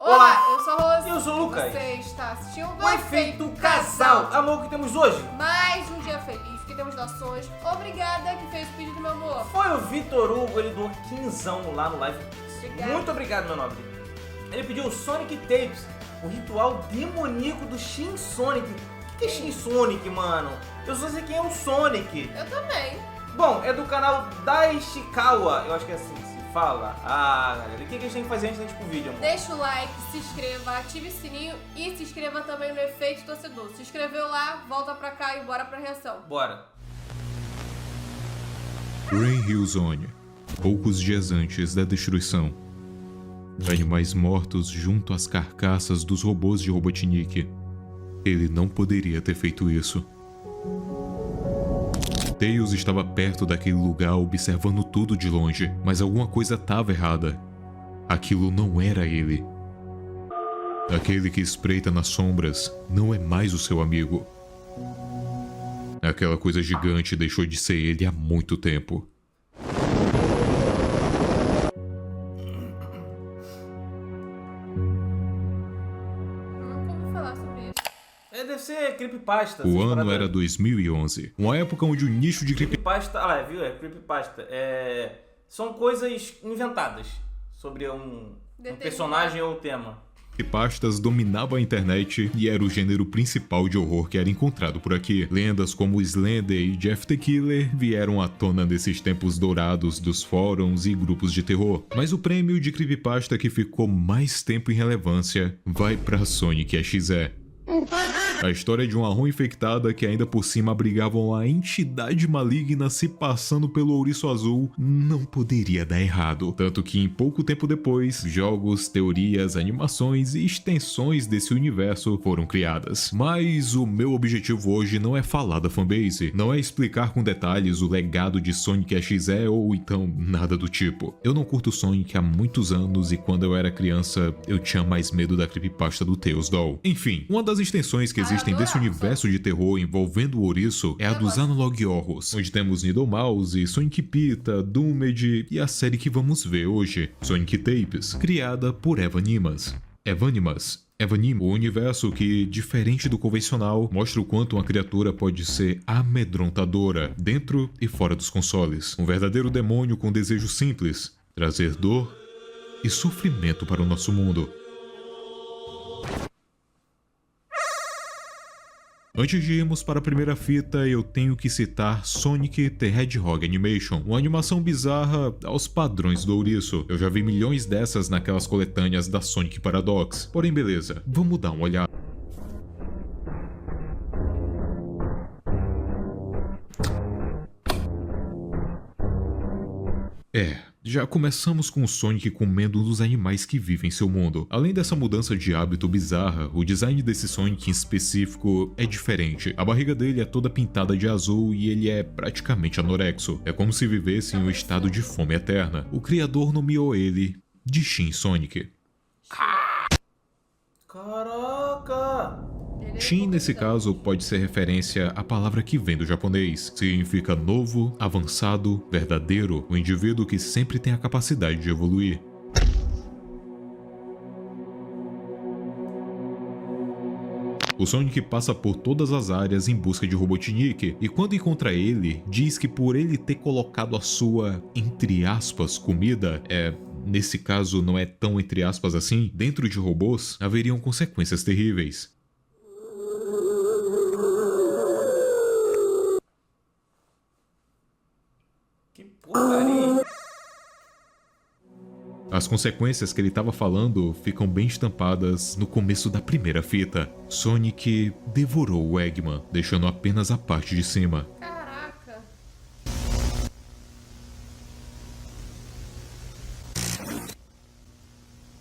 Olá, eu sou a Rose. E eu sou o Lucas. Você está assistindo O Efeito Casal. Amor, o que temos hoje? Mais um dia feliz, que temos doações. Obrigada que fez o pedido, meu amor. Foi o Vitor Hugo, ele doou 15 lá no live. Obrigada. Muito obrigado, meu nobre. Ele pediu o Sonic Tapes, o ritual demoníaco do Shin Sonic. O que é Shin Sonic, mano? Eu só sei quem é o Sonic. Eu também. Bom, é do canal Daishikawa, eu acho que é assim que se fala. Ah, galera, o que a gente tem que fazer antes da gente ir pro vídeo, amor? Deixa o like, se inscreva, ative o sininho e se inscreva também no Efeito Torcedor. Se inscreveu lá, volta pra cá e bora pra reação. Bora. Green Hill Zone. Poucos dias antes da destruição. Animais mortos junto às carcaças dos robôs de Robotnik. Ele não poderia ter feito isso. Tails estava perto daquele lugar observando tudo de longe, mas alguma coisa estava errada. Aquilo não era ele. Aquele que espreita nas sombras não é mais o seu amigo. Aquela coisa gigante deixou de ser ele há muito tempo. Nunca ouvi falar sobre isso. Deve ser creepypasta. O essas ano paradas. era 2011, uma época onde o nicho de Creepypasta, ah lá, viu? É creepypasta. São coisas inventadas sobre um personagem ou tema. creepypastas dominava a internet e era o gênero principal de horror que era encontrado por aqui. Lendas como Slender e Jeff the Killer vieram à tona nesses tempos dourados dos fóruns e grupos de terror. Mas o prêmio de creepypasta que ficou mais tempo em relevância vai pra Sonic XE. A história de uma ROM infectada que ainda por cima abrigava uma entidade maligna se passando pelo ouriço azul não poderia dar errado. Tanto que em pouco tempo depois, jogos, teorias, animações e extensões desse universo foram criadas. Mas o meu objetivo hoje não é falar da fanbase, não é explicar com detalhes o legado de Sonic XE ou então nada do tipo. Eu não curto Sonic há muitos anos e quando eu era criança eu tinha mais medo da creepypasta do Tails Doll. Enfim, uma das extensões que existem desse universo de terror envolvendo o ouriço é a dos Analog Horrors, onde temos Needle Mouse, Sonic Pita, Doomed e a série que vamos ver hoje, Sonic Tapes, criada por Evanimas. Evanim, o universo que, diferente do convencional, mostra o quanto uma criatura pode ser amedrontadora dentro e fora dos consoles. Um verdadeiro demônio com desejo simples, trazer dor e sofrimento para o nosso mundo. Antes de irmos para a primeira fita, eu tenho que citar Sonic the Hedgehog Animation, uma animação bizarra aos padrões do ouriço. Eu já vi milhões dessas naquelas coletâneas da Sonic Paradox. Porém, beleza, vamos dar uma olhada. Já começamos com o Sonic comendo um dos animais que vivem em seu mundo. Além dessa mudança de hábito bizarra, o design desse Sonic em específico é diferente. A barriga dele é toda pintada de azul e ele é praticamente anorexo. É como se vivesse em um estado de fome eterna. O criador nomeou ele de Shin Sonic. Caraca! Shin, nesse caso, pode ser referência à palavra que vem do japonês. Significa novo, avançado, verdadeiro, o indivíduo que sempre tem a capacidade de evoluir. O Sonic passa por todas as áreas em busca de Robotnik, e quando encontra ele, diz que por ele ter colocado a sua, entre aspas, comida, nesse caso não é tão entre aspas assim, dentro de robôs, haveriam consequências terríveis. Que porcaria! As consequências que ele estava falando ficam bem estampadas no começo da primeira fita. Sonic devorou o Eggman, deixando apenas a parte de cima. Caraca.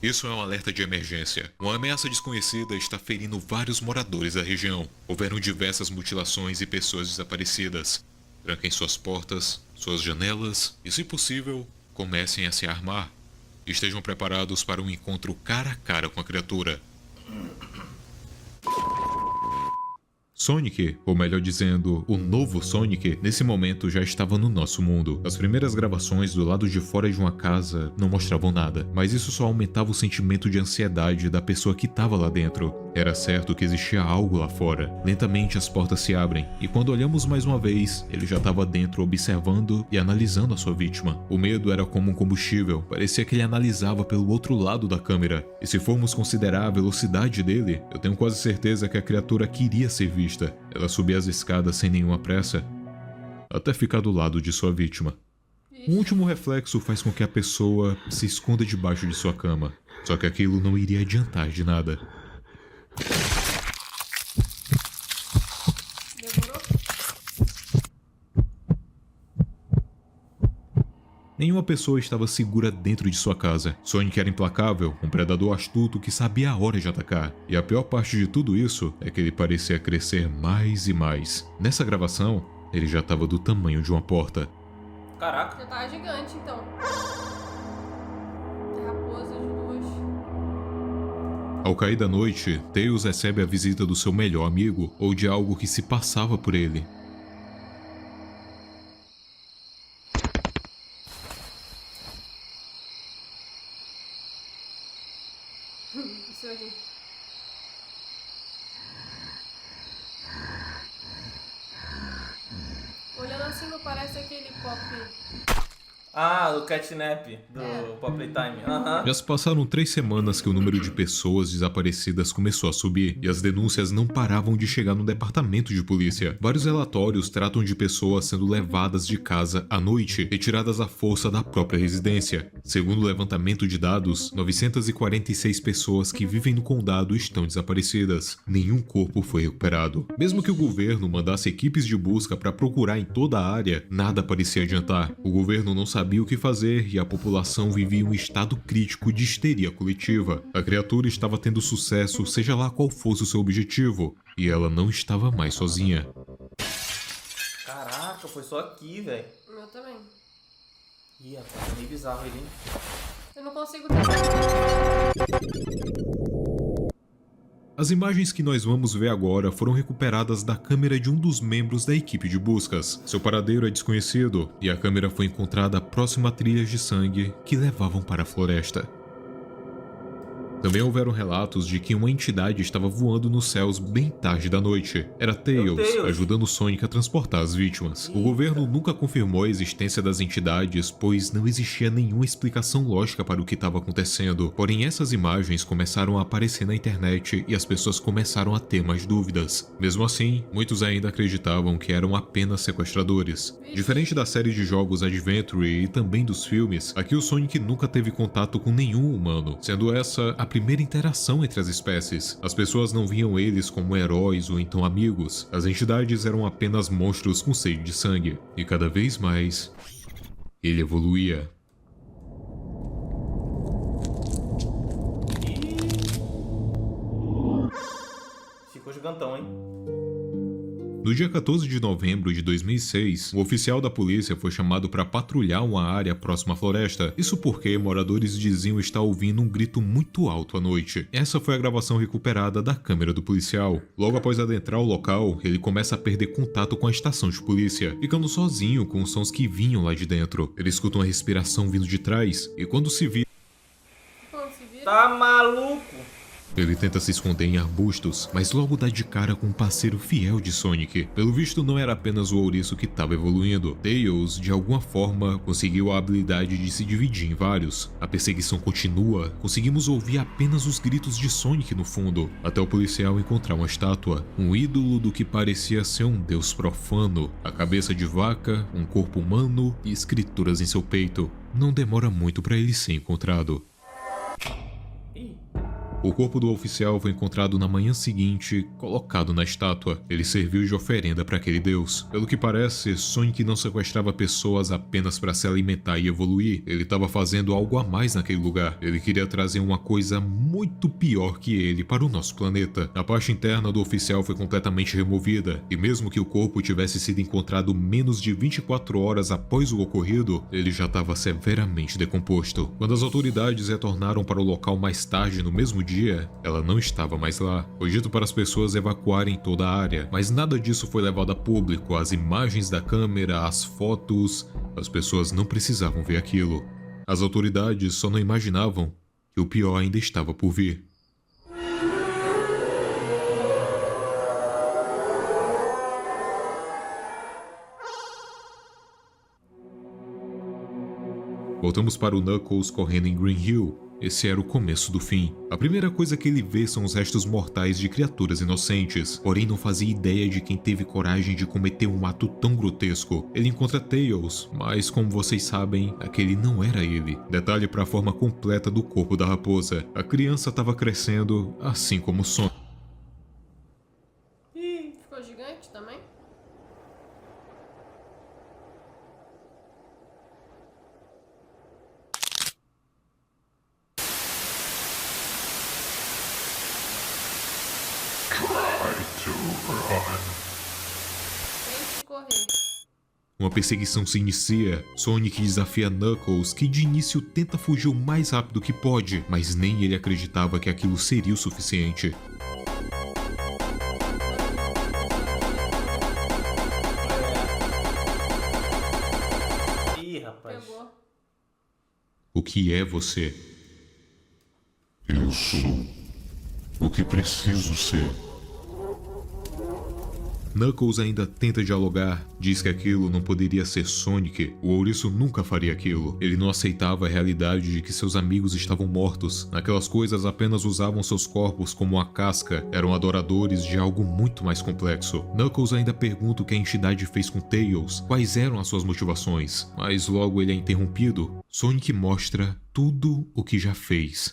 Isso é um alerta de emergência. Uma ameaça desconhecida está ferindo vários moradores da região. Houveram diversas mutilações e pessoas desaparecidas. Tranquem suas portas, suas janelas e, se possível, comecem a se armar. Estejam preparados para um encontro cara a cara com a criatura. Sonic, ou melhor dizendo, o novo Sonic, nesse momento já estava no nosso mundo. As primeiras gravações do lado de fora de uma casa não mostravam nada, mas isso só aumentava o sentimento de ansiedade da pessoa que estava lá dentro. Era certo que existia algo lá fora. Lentamente as portas se abrem, e quando olhamos mais uma vez, ele já estava dentro observando e analisando a sua vítima. O medo era como um combustível, parecia que ele analisava pelo outro lado da câmera, e se formos considerar a velocidade dele, eu tenho quase certeza que a criatura queria ser vista. Ela subia as escadas sem nenhuma pressa, até ficar do lado de sua vítima. Um último reflexo faz com que a pessoa se esconda debaixo de sua cama, só que aquilo não iria adiantar de nada. Demorou? Nenhuma pessoa estava segura dentro de sua casa. Sonic era implacável, um predador astuto que sabia a hora de atacar. E a pior parte de tudo isso é que ele parecia crescer mais e mais. Nessa gravação, ele já estava do tamanho de uma porta. Caraca. Já tava gigante, então. Raposas duas. Ao cair da noite, Tails recebe a visita do seu melhor amigo ou de algo que se passava por ele. Isso aqui. Olhando assim não parece aquele pop. Ah, do Catnap, do Pop Playtime. Aham. Já se passaram 3 semanas que o número de pessoas desaparecidas começou a subir e as denúncias não paravam de chegar no departamento de polícia. Vários relatórios tratam de pessoas sendo levadas de casa à noite e tiradas à força da própria residência. Segundo o levantamento de dados, 946 pessoas que vivem no condado estão desaparecidas. Nenhum corpo foi recuperado. Mesmo que o governo mandasse equipes de busca para procurar em toda a área, nada parecia adiantar. O governo não sabia o que fazer e a população vivia em um estado crítico de histeria coletiva. A criatura estava tendo sucesso, seja lá qual fosse o seu objetivo, e ela não estava mais sozinha. Caraca, foi só aqui, velho. O meu também. Ih, rapaz, meio bizarro ele, hein? Eu não consigo ter. As imagens que nós vamos ver agora foram recuperadas da câmera de um dos membros da equipe de buscas. Seu paradeiro é desconhecido e a câmera foi encontrada próxima a trilhas de sangue que levavam para a floresta. Também houveram relatos de que uma entidade estava voando nos céus bem tarde da noite. Era Tails, ajudando Sonic a transportar as vítimas. O governo nunca confirmou a existência das entidades, pois não existia nenhuma explicação lógica para o que estava acontecendo. Porém, essas imagens começaram a aparecer na internet e as pessoas começaram a ter mais dúvidas. Mesmo assim, muitos ainda acreditavam que eram apenas sequestradores. Diferente da série de jogos Adventure e também dos filmes, aqui o Sonic nunca teve contato com nenhum humano, sendo essa a primeira interação entre as espécies. As pessoas não viam eles como heróis ou então amigos. As entidades eram apenas monstros com sede de sangue. E cada vez mais, ele evoluía. Ficou gigantão, hein? No dia 14 de novembro de 2006, um oficial da polícia foi chamado para patrulhar uma área próxima à floresta. Isso porque moradores diziam estar ouvindo um grito muito alto à noite. Essa foi a gravação recuperada da câmera do policial. Logo após adentrar o local, ele começa a perder contato com a estação de polícia, ficando sozinho com os sons que vinham lá de dentro. Ele escuta uma respiração vindo de trás e quando se vira, Tá maluco? ele tenta se esconder em arbustos, mas logo dá de cara com um parceiro fiel de Sonic. Pelo visto, não era apenas o ouriço que estava evoluindo. Tails, de alguma forma, conseguiu a habilidade de se dividir em vários. A perseguição continua, conseguimos ouvir apenas os gritos de Sonic no fundo, até o policial encontrar uma estátua, um ídolo do que parecia ser um deus profano, a cabeça de vaca, um corpo humano e escrituras em seu peito. Não demora muito para ele ser encontrado. O corpo do oficial foi encontrado na manhã seguinte, colocado na estátua. Ele serviu de oferenda para aquele deus. Pelo que parece, Sonic não sequestrava pessoas apenas para se alimentar e evoluir. Ele estava fazendo algo a mais naquele lugar. Ele queria trazer uma coisa muito pior que ele para o nosso planeta. A parte interna do oficial foi completamente removida, e mesmo que o corpo tivesse sido encontrado menos de 24 horas após o ocorrido, ele já estava severamente decomposto. Quando as autoridades retornaram para o local mais tarde no mesmo dia, ela não estava mais lá. Foi dito para as pessoas evacuarem toda a área, mas nada disso foi levado a público. As imagens da câmera, as fotos, as pessoas não precisavam ver aquilo. As autoridades só não imaginavam que o pior ainda estava por vir. Voltamos para o Knuckles correndo em Green Hill. Esse era o começo do fim. A primeira coisa que ele vê são os restos mortais de criaturas inocentes, porém não fazia ideia de quem teve coragem de cometer um ato tão grotesco. Ele encontra Tails, mas como vocês sabem, aquele não era ele. Detalhe para a forma completa do corpo da raposa. A criança estava crescendo, assim como o Sonic. Ficou gigante também? Tente correr. Uma perseguição se inicia. Sonic desafia Knuckles, que de início tenta fugir o mais rápido que pode, mas nem ele acreditava que aquilo seria o suficiente. Ih, rapaz. Pegou. O que é você? Eu sou o que preciso ser. Knuckles ainda tenta dialogar, diz que aquilo não poderia ser Sonic, o ouriço nunca faria aquilo. Ele não aceitava a realidade de que seus amigos estavam mortos. Aquelas coisas apenas usavam seus corpos como uma casca, eram adoradores de algo muito mais complexo. Knuckles ainda pergunta o que a entidade fez com Tails, quais eram as suas motivações, mas logo ele é interrompido. Sonic mostra tudo o que já fez.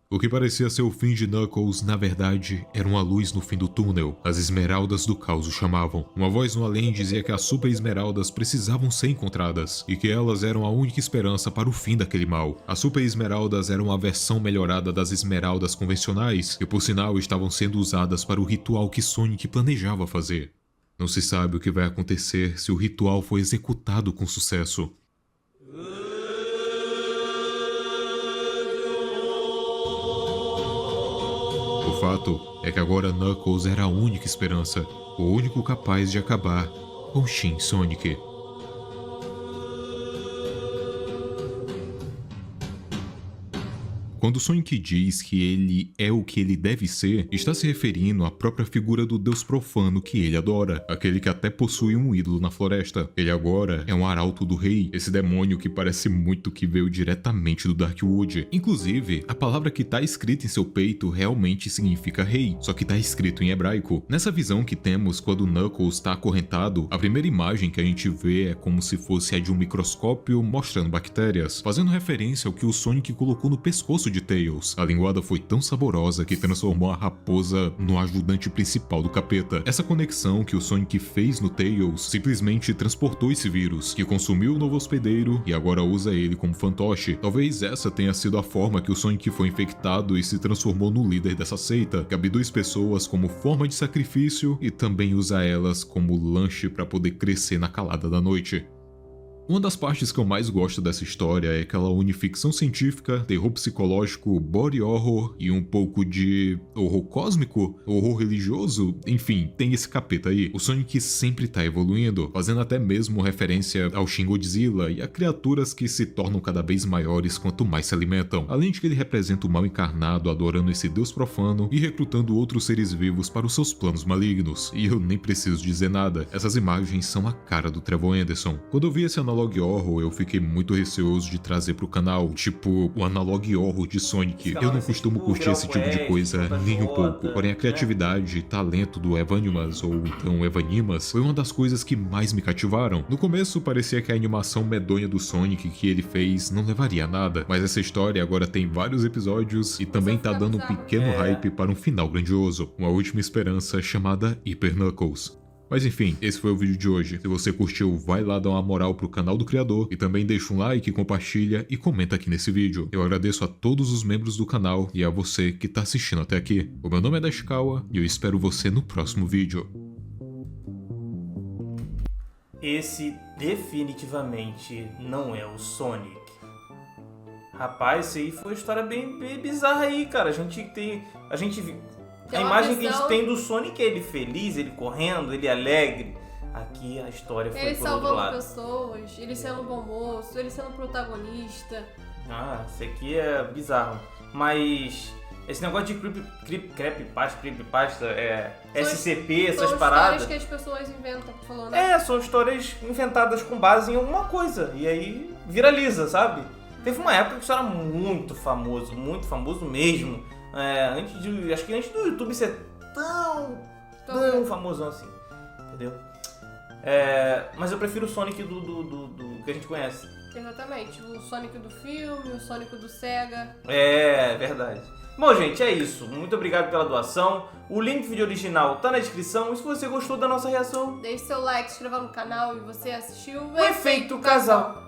O que parecia ser o fim de Knuckles, na verdade, era uma luz no fim do túnel. As esmeraldas do caos o chamavam. Uma voz no além dizia que as super esmeraldas precisavam ser encontradas, e que elas eram a única esperança para o fim daquele mal. As super esmeraldas eram a versão melhorada das esmeraldas convencionais, que por sinal estavam sendo usadas para o ritual que Sonic planejava fazer. Não se sabe o que vai acontecer se o ritual for executado com sucesso. O fato é que agora Knuckles era a única esperança, o único capaz de acabar com Shin Sonic. Quando Sonic diz que ele é o que ele deve ser, está se referindo à própria figura do deus profano que ele adora, aquele que até possui um ídolo na floresta. Ele agora é um arauto do rei, esse demônio que parece muito que veio diretamente do Darkwood. Inclusive, a palavra que está escrita em seu peito realmente significa rei, só que está escrito em hebraico. Nessa visão que temos quando Knuckles está acorrentado, a primeira imagem que a gente vê é como se fosse a de um microscópio mostrando bactérias, fazendo referência ao que o Sonic colocou no pescoço de Tails. A linguada foi tão saborosa que transformou a raposa no ajudante principal do capeta. Essa conexão que o Sonic fez no Tails simplesmente transportou esse vírus, que consumiu o novo hospedeiro e agora usa ele como fantoche. Talvez essa tenha sido a forma que o Sonic foi infectado e se transformou no líder dessa seita, que abduz pessoas como forma de sacrifício e também usa elas como lanche para poder crescer na calada da noite. Uma das partes que eu mais gosto dessa história é que ela une ficção científica, terror psicológico, body horror e um pouco de horror cósmico, horror religioso, enfim, tem esse capeta aí. O Sonic sempre tá evoluindo, fazendo até mesmo referência ao Shin Godzilla e a criaturas que se tornam cada vez maiores quanto mais se alimentam, além de que ele representa o mal encarnado adorando esse deus profano e recrutando outros seres vivos para os seus planos malignos. E eu nem preciso dizer nada, essas imagens são a cara do Trevor Anderson. Quando eu vi esse analog horror, eu fiquei muito receoso de trazer pro canal, tipo, o analog horror de Sonic. Eu não costumo curtir esse tipo de coisa nem um pouco, porém a criatividade e talento do Evanimas, ou então Evanimas, foi uma das coisas que mais me cativaram. No começo parecia que a animação medonha do Sonic que ele fez não levaria a nada, mas essa história agora tem vários episódios e também tá dando um pequeno hype para um final grandioso, uma última esperança chamada Hyper Knuckles. Mas enfim, esse foi o vídeo de hoje. Se você curtiu, vai lá dar uma moral pro canal do criador e também deixa um like, compartilha e comenta aqui nesse vídeo. Eu agradeço a todos os membros do canal e a você que tá assistindo até aqui. O meu nome é Dashikawa e eu espero você no próximo vídeo. Esse definitivamente não é o Sonic. Rapaz, isso aí foi uma história bem bizarra aí, cara. A Tem uma imagem que a gente visão- tem do Sonic é ele feliz, ele correndo, ele alegre. Aqui a história foi Ele por outro salvando lado. pessoas, ele sendo um bom moço, ele sendo protagonista. Ah, isso aqui é bizarro. Mas esse negócio de creepypasta, SCP, essas São paradas. histórias que as pessoas inventam, tu falou, né? São histórias inventadas com base em alguma coisa. E aí viraliza, sabe? Teve uma época que isso era muito famoso mesmo. Acho que antes do YouTube ser tão famosão assim. Entendeu? Mas eu prefiro o Sonic do que a gente conhece. Exatamente. O Sonic do filme, o Sonic do Sega. É verdade. Bom, gente, é isso. Muito obrigado pela doação. O link do vídeo original tá na descrição. E se você gostou da nossa reação, Deixe seu like, se inscreva no canal e você assistiu o o Efeito Casal.